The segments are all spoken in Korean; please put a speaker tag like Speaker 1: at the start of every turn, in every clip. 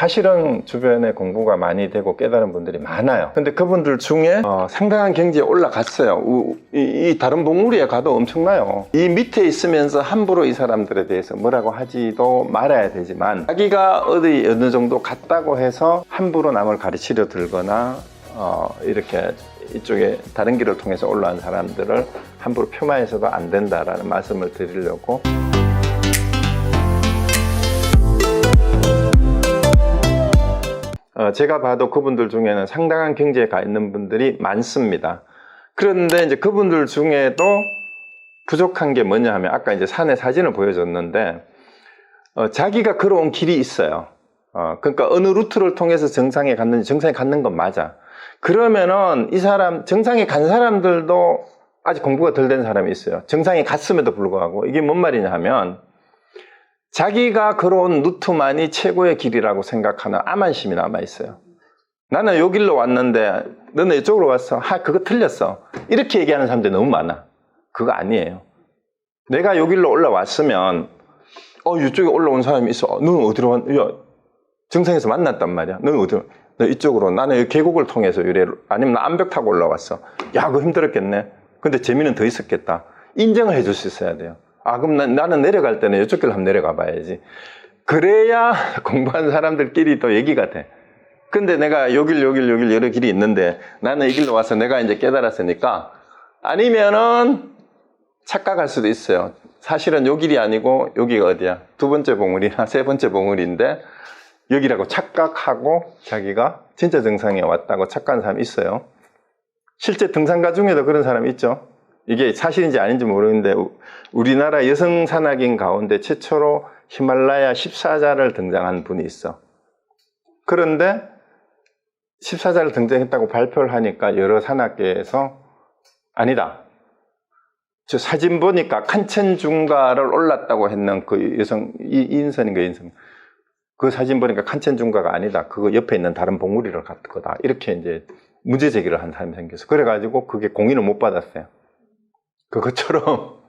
Speaker 1: 사실은 주변에 공부가 많이 되고 깨달은 분들이 많아요. 근데 그분들 중에 상당한 경지에 올라갔어요. 이 다른 봉우리에 가도 엄청나요. 이 밑에 있으면서 함부로 이 사람들에 대해서 뭐라고 하지도 말아야 되지만, 자기가 어느 정도 갔다고 해서 함부로 남을 가르치려 들거나 이렇게 이쪽에 다른 길을 통해서 올라온 사람들을 함부로 폄하해서도 안 된다라는 말씀을 드리려고. 제가 봐도 그분들 중에는 상당한 경지에 가 있는 분들이 많습니다. 그런데 이제 그분들 중에도 부족한 게 뭐냐 하면, 아까 이제 산의 사진을 보여줬는데, 자기가 걸어온 길이 있어요. 그러니까 어느 루트를 통해서 정상에 갔는지, 정상에 갔는 건 맞아. 그러면은 이 사람, 정상에 간 사람들도 아직 공부가 덜 된 사람이 있어요. 정상에 갔음에도 불구하고. 이게 뭔 말이냐 하면, 자기가 걸어온 루트만이 최고의 길이라고 생각하는 암만심이 남아있어요. 나는 요 길로 왔는데 너는 이쪽으로 왔어. 그거 틀렸어. 이렇게 얘기하는 사람들이 너무 많아. 그거 아니에요. 내가 요 길로 올라왔으면 이쪽에 올라온 사람이 있어. 너는 어디로 왔? 야, 정상에서 만났단 말이야. 너는 어디로? 너 이쪽으로. 나는 이 계곡을 통해서 아니면 나 암벽 타고 올라왔어. 야, 그거 힘들었겠네. 근데 재미는 더 있었겠다. 인정을 해줄 수 있어야 돼요. 그럼 나는 내려갈 때는 이쪽 길로 한번 내려가 봐야지. 그래야 공부한 사람들끼리 또 얘기가 돼. 근데 내가 요 길 여러 길이 있는데 나는 이 길로 와서 내가 이제 깨달았으니까, 아니면은 착각할 수도 있어요. 사실은 요 길이 아니고 여기가 어디야? 두 번째 봉우리나 세 번째 봉우리인데 여기라고 착각하고 자기가 진짜 정상에 왔다고 착각하는 사람이 있어요. 실제 등산가 중에도 그런 사람이 있죠. 이게 사실인지 아닌지 모르는데, 우리나라 여성 산악인 가운데 최초로 히말라야 14자를 등장한 분이 있어. 그런데 14자를 등장했다고 발표를 하니까 여러 산악계에서 아니다, 저 사진 보니까 칸첸중가를 올랐다고 했는 그 여성, 이인선인가 인선, 그 사진 보니까 칸첸중가가 아니다, 그거 옆에 있는 다른 봉우리를 갔을 거다, 이렇게 이제 문제 제기를 한 사람이 생겼어. 그래가지고 그게 공인을 못 받았어요. 그것처럼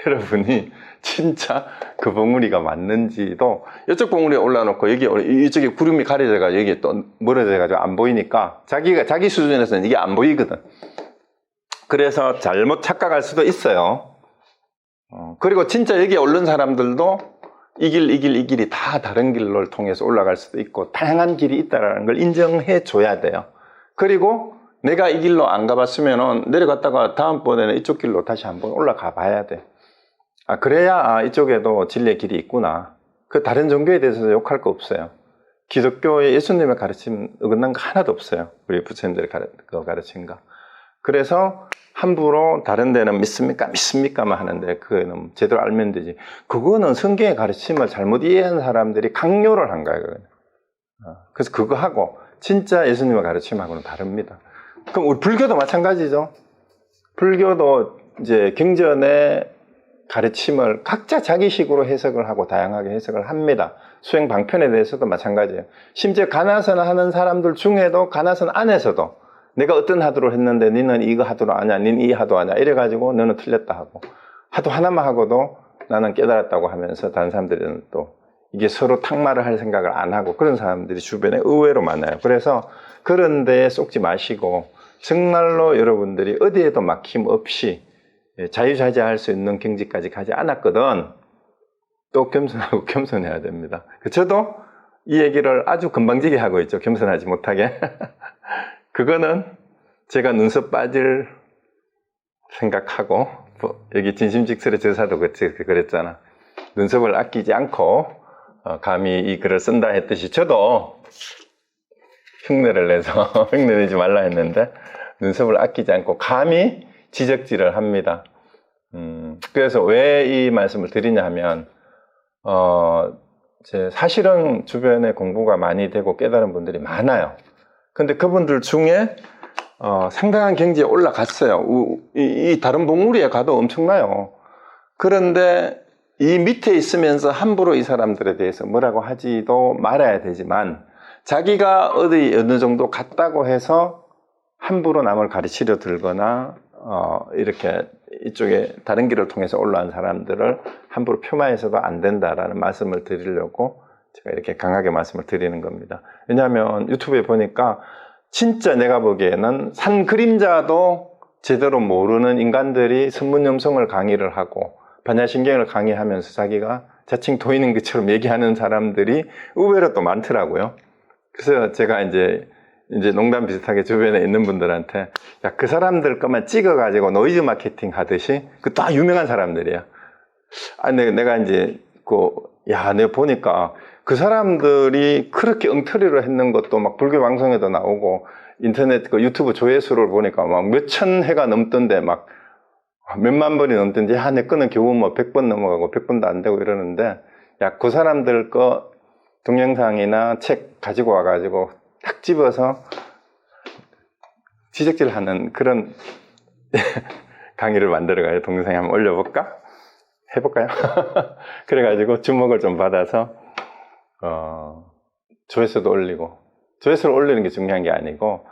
Speaker 1: 여러분이 진짜 그 봉우리가 맞는지도, 이쪽 봉우리에 올라놓고 이쪽에 구름이 가려져가지고 여기 또 멀어져가지고 안 보이니까 자기 수준에서는 이게 안 보이거든. 그래서 잘못 착각할 수도 있어요. 그리고 진짜 여기에 오른 사람들도 이 길이 다 다른 길을 통해서 올라갈 수도 있고 다양한 길이 있다는 걸 인정해 줘야 돼요. 그리고 내가 이 길로 안 가봤으면 내려갔다가 다음번에는 이쪽 길로 다시 한번 올라가 봐야 돼. 그래야 이쪽에도 진리의 길이 있구나. 그 다른 종교에 대해서 욕할 거 없어요. 기독교의 예수님의 가르침 어긋난 거 하나도 없어요. 우리 부처님들이 가르친 거. 그래서 함부로 다른 데는 믿습니까만 하는데 그거는 제대로 알면 되지. 그거는 성경의 가르침을 잘못 이해한 사람들이 강요를 한 거예요. 그래서 그거 하고 진짜 예수님의 가르침하고는 다릅니다. 그럼 우리 불교도 마찬가지죠. 불교도 이제 경전의 가르침을 각자 자기식으로 해석을 하고 다양하게 해석을 합니다. 수행 방편에 대해서도 마찬가지예요. 심지어 가나선 하는 사람들 중에도 가나선 안에서도 내가 어떤 하도를 했는데 너는 이거 하도를 아냐, 너는 이 하도 아냐, 이래가지고 너는 틀렸다 하고, 하도 하나만 하고도 나는 깨달았다고 하면서 다른 사람들은 또 이게 서로 탁말을 할 생각을 안 하고, 그런 사람들이 주변에 의외로 많아요. 그래서 그런 데에 쏙지 마시고 정말로 여러분들이 어디에도 막힘 없이 자유자재할 수 있는 경지까지 가지 않았거든. 또 겸손하고 겸손해야 됩니다. 저도 이 얘기를 아주 금방지게 하고 있죠. 겸손하지 못하게. 그거는 제가 눈썹 빠질 생각하고, 여기 진심직설의 저사도 그랬잖아. 눈썹을 아끼지 않고 감히 이 글을 쓴다 했듯이 저도 흉내를 내서 흉내 내지 말라 했는데 눈썹을 아끼지 않고 감히 지적질을 합니다. 그래서 왜 이 말씀을 드리냐 하면, 사실은 주변에 공부가 많이 되고 깨달은 분들이 많아요. 근데 그분들 중에 상당한 경지에 올라갔어요. 이 다른 봉우리에 가도 엄청나요. 그런데 이 밑에 있으면서 함부로 이 사람들에 대해서 뭐라고 하지도 말아야 되지만, 자기가 어느 정도 갔다고 해서 함부로 남을 가르치려 들거나 이렇게 이쪽에 다른 길을 통해서 올라온 사람들을 함부로 폄하해서도 안 된다라는 말씀을 드리려고 제가 이렇게 강하게 말씀을 드리는 겁니다. 왜냐하면 유튜브에 보니까 진짜 내가 보기에는 산 그림자도 제대로 모르는 인간들이 선문염성을 강의를 하고 반야신경을 강의하면서 자기가 자칭 도인인 것처럼 얘기하는 사람들이 의외로 또 많더라고요. 그래서 제가 이제 농담 비슷하게 주변에 있는 분들한테 야, 그 사람들 것만 찍어가지고 노이즈 마케팅 하듯이 그 다 유명한 사람들이야. 내가 이제 내가 보니까 그 사람들이 그렇게 엉터리로 했는 것도 막 불교 방송에도 나오고 인터넷 유튜브 조회수를 보니까 막 몇천 회가 넘던데 막 몇만 번이 넘던데 내 거는 겨우 뭐 100번 넘어가고 100번도 안 되고 이러는데 야, 그 사람들 거 동영상이나 책 가지고 와가지고 딱 집어서 지적질하는 그런 강의를 만들어가요. 동영상에 한번 올려볼까? 해볼까요? 그래가지고 주목을 좀 받아서 조회수도 올리고 조회수를 올리는 게 중요한 게 아니고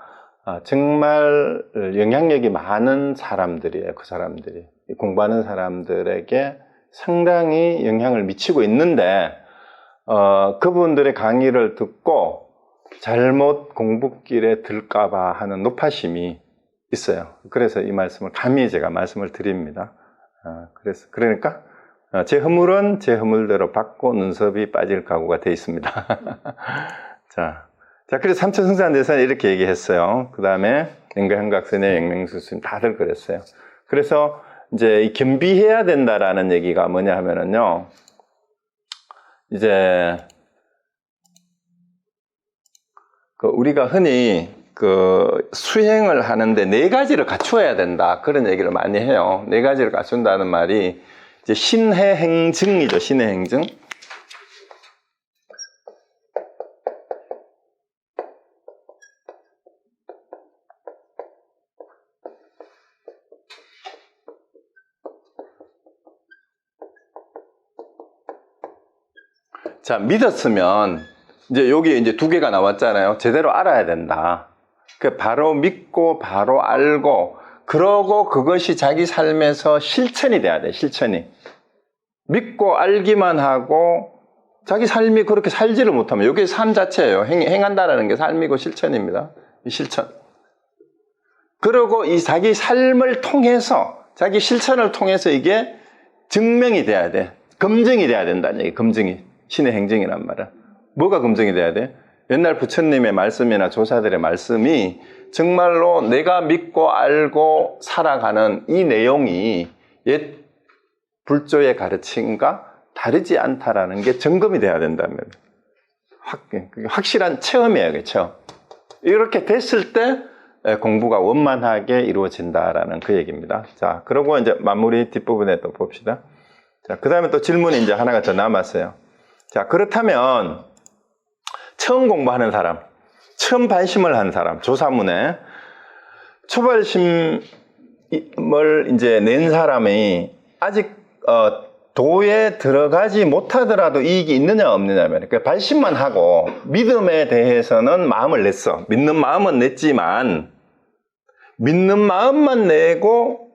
Speaker 1: 정말 영향력이 많은 사람들이에요. 그 사람들이 공부하는 사람들에게 상당히 영향을 미치고 있는데 그분들의 강의를 듣고 잘못 공부길에 들까봐 하는 노파심이 있어요. 그래서 이 말씀을 감히 제가 말씀을 드립니다. 그러니까 제 허물은 제 허물대로 받고 눈썹이 빠질 각오가 되어 있습니다. 자, 그래서 삼천승산대사는 이렇게 얘기했어요. 그 다음에 영가현각선의 영맹수스님 다들 그랬어요. 그래서 이제 겸비해야 된다라는 얘기가 뭐냐 하면은요, 이제 우리가 흔히 수행을 하는데 4가지를 갖추어야 된다 그런 얘기를 많이 해요. 4가지를 갖춘다는 말이 이제 신해행증이죠. 신해행증. 자, 믿었으면 이제 여기 이제 2개가 나왔잖아요. 제대로 알아야 된다. 바로 믿고 바로 알고 그러고 그것이 자기 삶에서 실천이 돼야 돼. 실천이. 믿고 알기만 하고 자기 삶이 그렇게 살지를 못하면 이게 삶 자체예요. 행한다라는 게 삶이고 실천입니다. 이 실천. 그리고 이 자기 삶을 통해서 자기 실천을 통해서 이게 증명이 돼야 돼. 검증이 돼야 된다는 얘기. 검증이. 신의 행정이란 말은. 뭐가 검증이 돼야 돼? 옛날 부처님의 말씀이나 조사들의 말씀이 정말로 내가 믿고 알고 살아가는 이 내용이 옛 불조의 가르침과 다르지 않다라는 게 점검이 돼야 된다면 확실한 체험이에요. 체험. 이렇게 됐을 때 공부가 원만하게 이루어진다라는 그 얘기입니다. 자, 그러고 이제 마무리 뒷부분에 또 봅시다. 자, 그 다음에 또 질문이 이제 하나가 더 남았어요. 자, 그렇다면 처음 공부하는 사람, 처음 발심을 한 사람, 조사문에 초발심을 이제 낸 사람이 아직 도에 들어가지 못하더라도 이익이 있느냐 없느냐면, 그러니까 발심만 하고 믿음에 대해서는 마음을 냈어. 믿는 마음은 냈지만 믿는 마음만 내고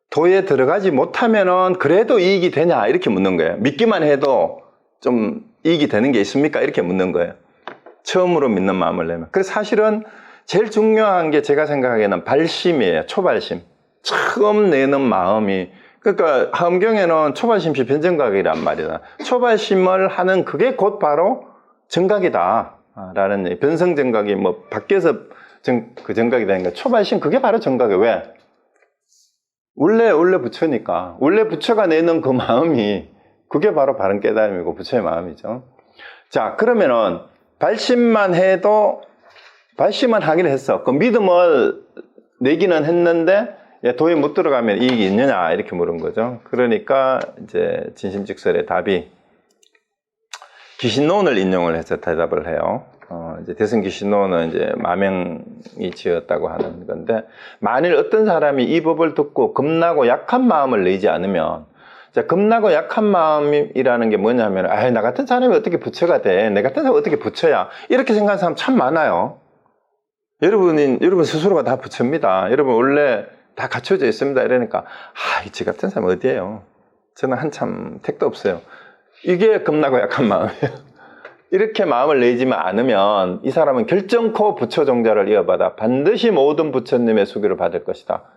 Speaker 1: 도에 들어가지 못하면은 그래도 이익이 되냐 이렇게 묻는 거예요. 믿기만 해도 좀 이익이 되는 게 있습니까? 이렇게 묻는 거예요. 처음으로 믿는 마음을 내면. 그래서 사실은 제일 중요한 게 제가 생각하기에는 발심이에요. 초발심. 처음 내는 마음이. 그러니까 하엄경에는 초발심시 변정각이란 말이다. 초발심을 하는 그게 곧 바로 정각이다. 라는 얘기. 변성정각이 뭐 밖에서 그 정각이 되니까 초발심 그게 바로 정각이에요. 왜? 원래 부처니까. 원래 부처가 내는 그 마음이 그게 바로 바른 깨달음이고 부처의 마음이죠. 자, 그러면은 발심만 해도 발심만 하기는 했어. 그 믿음을 내기는 했는데 도에 못 들어가면 이익이 있느냐 이렇게 물은 거죠. 그러니까 이제 진심직설의 답이 기신론을 인용을 해서 대답을 해요. 이제 대승기신론은 이제 마명이 지었다고 하는 건데, 만일 어떤 사람이 이 법을 듣고 겁나고 약한 마음을 내지 않으면, 자, 겁나고 약한 마음이라는 게 뭐냐면, 나 같은 사람이 어떻게 부처가 돼? 내 같은 사람이 어떻게 부처야? 이렇게 생각하는 사람 참 많아요. 여러분 스스로가 다 부처입니다. 여러분 원래 다 갖춰져 있습니다. 이러니까, 저 같은 사람 어디예요? 저는 한참 택도 없어요. 이게 겁나고 약한 마음이에요. 이렇게 마음을 내지만 않으면 이 사람은 결정코 부처 종자를 이어받아 반드시 모든 부처님의 수교를 받을 것이다.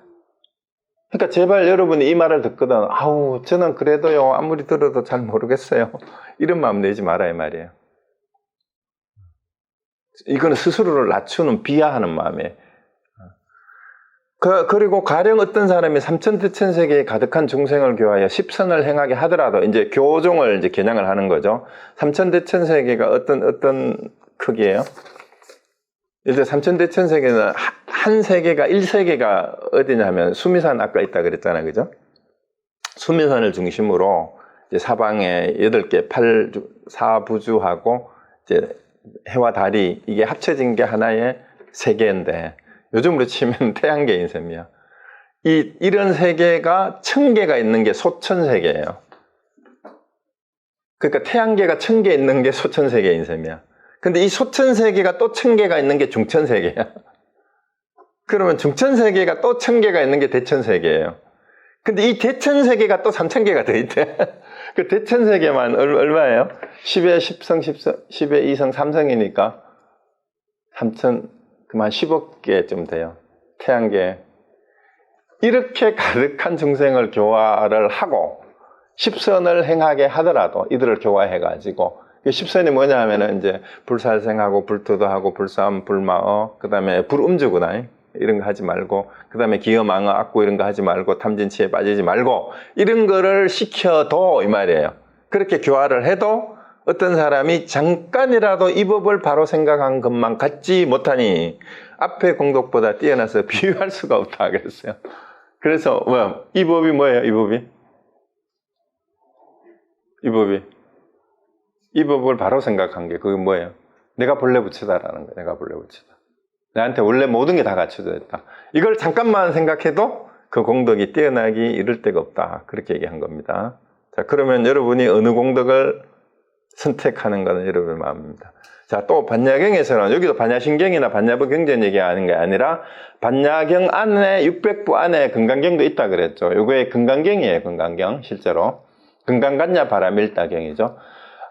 Speaker 1: 그러니까 제발 여러분이 이 말을 듣거든, 아우 저는 그래도요 아무리 들어도 잘 모르겠어요, 이런 마음 내지 마라 이 말이에요. 이거는 스스로를 낮추는, 비하하는 마음이에요. 그리고 가령 어떤 사람이 삼천대천세계에 가득한 중생을 교하여 십선을 행하게 하더라도, 이제 교종을 이제 겨냥을 하는 거죠. 삼천대천세계가 어떤 크기예요? 이제 삼천대천세계는 한 세계가, 1세계가 어디냐면 수미산 아까 있다 그랬잖아요. 그죠? 수미산을 중심으로 이제 사방에 8개, 4부주하고 이제 해와 달이, 이게 합쳐진 게 하나의 세계인데, 요즘으로 치면 태양계인 셈이야. 이런 세계가 1000개가 있는 게 소천세계예요. 그러니까 태양계가 1000개 있는 게 소천세계인 셈이야. 근데 이 소천세계가 또 1000개가 있는 게 중천세계야. 그러면 중천세계가 또 1000개가 있는 게 대천세계예요. 근데 이 대천세계가 또 3000개가 더 있대. 그 대천세계만 얼마예요? 10에 10성, 10에 2성, 3성이니까 3000, 그만 10억 개쯤 돼요. 태양계. 이렇게 가득한 중생을 교화를 하고 십선을 행하게 하더라도 이들을 교화해가지고, 십선이 뭐냐 하면은 이제 불살생하고 불토도하고 불사음 불마어, 그 다음에 불음주구나, 이런 거 하지 말고, 그 다음에 기어망어 악구 이런 거 하지 말고, 탐진치에 빠지지 말고, 이런 거를 시켜도 이 말이에요. 그렇게 교화를 해도 어떤 사람이 잠깐이라도 이 법을 바로 생각한 것만 갖지 못하니 앞에 공덕보다 뛰어나서 비유할 수가 없다 그랬어요. 그래서 이 법이 뭐예요? 이 법을 바로 생각한 게 그게 뭐예요? 내가 본래 부처다라는 거예요. 내가 본래 부처다. 나한테 원래 모든 게 다 갖춰져 있다. 이걸 잠깐만 생각해도 그 공덕이 뛰어나기 이를 데가 없다. 그렇게 얘기한 겁니다. 자, 그러면 여러분이 어느 공덕을 선택하는 것은 여러분의 마음입니다. 자, 또 반야경에서는, 여기도 반야신경이나 반야부 경전 얘기하는 게 아니라 반야경 안에 600부 안에 금강경도 있다 그랬죠. 요게 금강경이에요. 금강경 실제로 금강간야 바라밀다경이죠.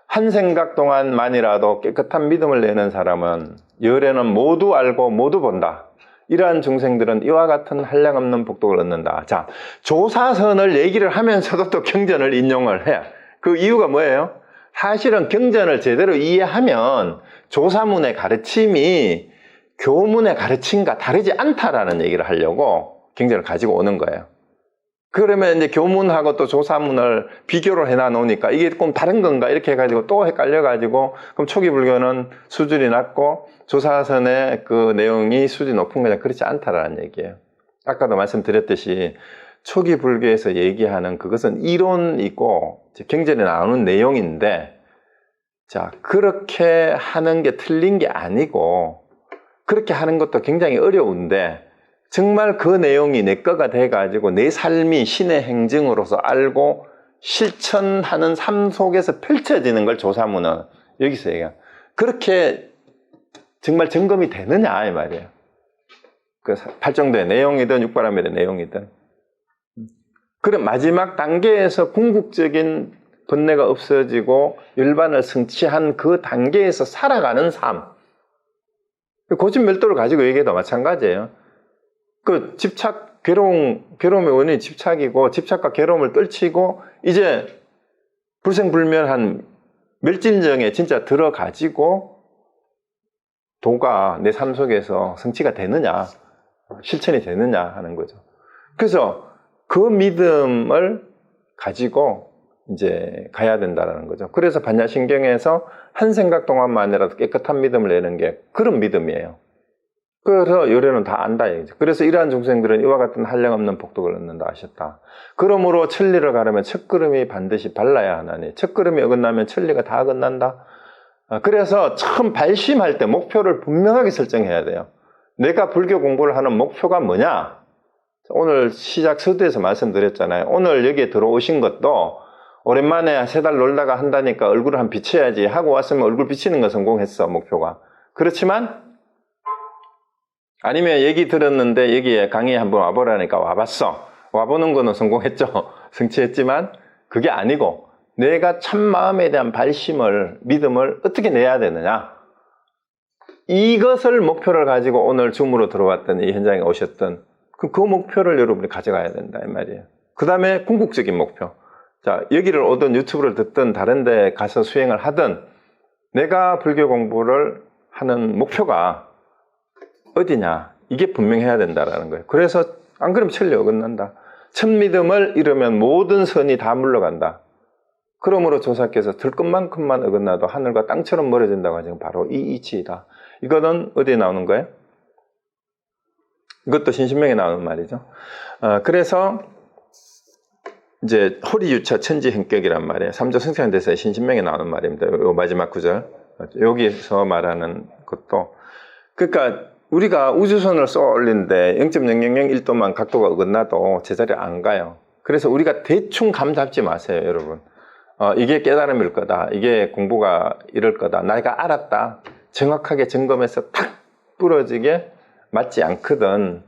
Speaker 1: 한 생각 동안만이라도 깨끗한 믿음을 내는 사람은 열애는 모두 알고 모두 본다. 이러한 중생들은 이와 같은 한량없는 복덕을 얻는다. 자, 조사선을 얘기를 하면서도 또 경전을 인용을 해. 그 이유가 뭐예요? 사실은 경전을 제대로 이해하면 조사문의 가르침이 교문의 가르침과 다르지 않다라는 얘기를 하려고 경전을 가지고 오는 거예요. 그러면 이제 교문하고 또 조사문을 비교를 해놔 놓으니까 이게 좀 다른 건가 이렇게 해가지고 또 헷갈려가지고, 그럼 초기 불교는 수준이 낮고 조사선의 그 내용이 수준이 높은 거냐? 그렇지 않다라는 얘기예요. 아까도 말씀드렸듯이 초기 불교에서 얘기하는 그것은 이론이고 경전에 나오는 내용인데, 자, 그렇게 하는 게 틀린 게 아니고 그렇게 하는 것도 굉장히 어려운데, 정말 그 내용이 내 거가 돼가지고 내 삶이 신의 행증으로서 알고 실천하는 삶 속에서 펼쳐지는 걸 조사문은 여기서 얘기해요. 그렇게 정말 점검이 되느냐 이 말이에요. 그 팔정도의 내용이든 육바람일의 내용이든. 그럼 마지막 단계에서 궁극적인 번뇌가 없어지고 열반을 성취한 그 단계에서 살아가는 삶, 고집멸도를 가지고 얘기해도 마찬가지예요. 그 집착, 괴로움의 원인이 집착이고, 집착과 괴로움을 떨치고 이제 불생불멸한 멸진정에 진짜 들어가지고 도가 내 삶 속에서 성취가 되느냐, 실천이 되느냐 하는 거죠. 그래서 그 믿음을 가지고 이제 가야 된다는 거죠. 그래서 반야신경에서 한 생각 동안만이라도 깨끗한 믿음을 내는 게 그런 믿음이에요. 그래서 요래는 다 안다 얘기죠. 그래서 이러한 중생들은 이와 같은 한량없는 복덕을 얻는다 하셨다. 그러므로 천리를 가려면 첫걸음이 반드시 발라야 하나니, 첫걸음이 어긋나면 천리가 다 어긋난다. 그래서 처음 발심할 때 목표를 분명하게 설정해야 돼요. 내가 불교 공부를 하는 목표가 뭐냐? 오늘 시작 서두에서 말씀드렸잖아요. 오늘 여기에 들어오신 것도 오랜만에 3달 놀다가 한다니까 얼굴을 한번 비춰야지 하고 왔으면 얼굴 비치는 거 성공했어, 목표가. 그렇지만 아니면 얘기 들었는데 여기에 강의에 한번 와보라니까 와봤어. 와보는 거는 성공했죠. 성취했지만 그게 아니고 내가 참 마음에 대한 발심을, 믿음을 어떻게 내야 되느냐. 이것을 목표를 가지고 오늘 줌으로 들어왔던 이 현장에 오셨던 그 목표를 여러분이 가져가야 된다 이 말이에요. 그 다음에 궁극적인 목표. 자, 여기를 오든 유튜브를 듣든 다른 데 가서 수행을 하든 내가 불교 공부를 하는 목표가 어디냐. 이게 분명해야 된다라는 거예요. 그래서 안 그러면 천리 어긋난다. 첫 믿음을 잃으면 모든 선이 다 물러간다. 그러므로 조사께서 들것만큼만 어긋나도 하늘과 땅처럼 멀어진다고 하지만 바로 이 이치이다. 이거는 어디에 나오는 거예요? 이것도 신신명에 나오는 말이죠. 그래서 이제 호리유차 천지행격이란 말이에요. 삼조 승천대사의 신신명에 나오는 말입니다. 요 마지막 구절. 여기서 말하는 것도. 그러니까 우리가 우주선을 쏘아 올리는데 0.0001도만 각도가 어긋나도 제자리에 안 가요. 그래서 우리가 대충 감 잡지 마세요, 여러분. 이게 깨달음일 거다. 이게 공부가 이럴 거다. 내가 알았다. 정확하게 점검해서 탁 부러지게 맞지 않거든.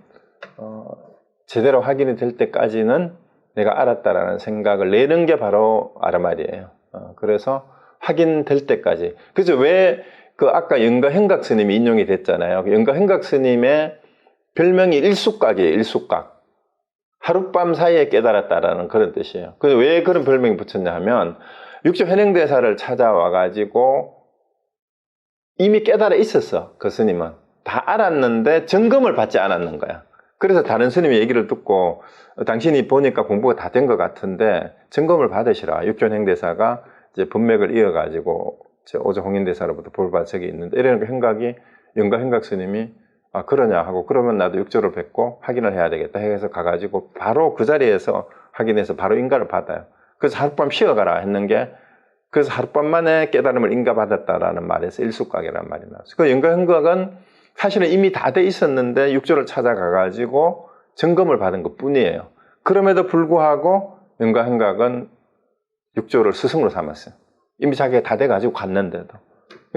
Speaker 1: 제대로 확인이 될 때까지는 내가 알았다라는 생각을 내는 게 바로 아르말이에요. 그래서 확인될 때까지. 그래서 왜 그 아까 영가행각 스님이 인용이 됐잖아요. 영가행각 스님의 별명이 일숙각이에요. 일숙각. 하룻밤 사이에 깨달았다라는 그런 뜻이에요. 그래서 왜 그런 별명이 붙였냐 하면 육조 현행대사를 찾아와가지고 이미 깨달아 있었어. 그 스님은. 다 알았는데 점검을 받지 않았는 거야. 그래서 다른 스님의 얘기를 듣고 당신이 보니까 공부가 다 된 것 같은데 점검을 받으시라. 육조 현행대사가 이제 법맥을 이어가지고 오조 홍인대사로부터 볼받은 적이 있는데 이런 행각이 영가행각 스님이 그러냐 하고 그러면 나도 육조를 뵙고 확인을 해야 되겠다 해서 가가지고 바로 그 자리에서 확인해서 바로 인가를 받아요. 그래서 하룻밤 쉬어가라 했는 게 그래서 하룻밤 만에 깨달음을 인가받았다라는 말에서 일숙각이라는 말이 나왔어요. 그 영가행각은 사실은 이미 다 돼 있었는데 육조를 찾아가가지고 점검을 받은 것 뿐이에요. 그럼에도 불구하고 영가행각은 육조를 스승으로 삼았어요. 이미 자기가 다 돼가지고 갔는데도.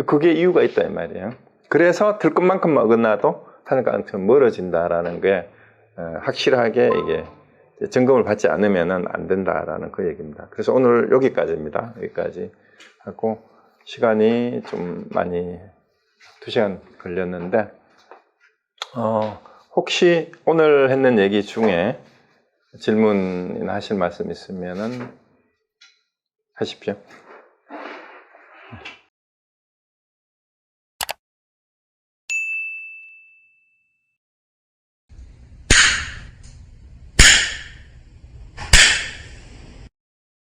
Speaker 1: 그게 이유가 있다 이 말이에요. 그래서 들 것만큼만 어긋나도 하늘과 땅처럼 멀어진다라는 게 확실하게 이게 점검을 받지 않으면 안 된다라는 그 얘기입니다. 그래서 오늘 여기까지입니다. 여기까지 하고 시간이 좀 많이 2시간 걸렸는데 혹시 오늘 했는 얘기 중에 질문이나 하실 말씀 있으면은 하십시오.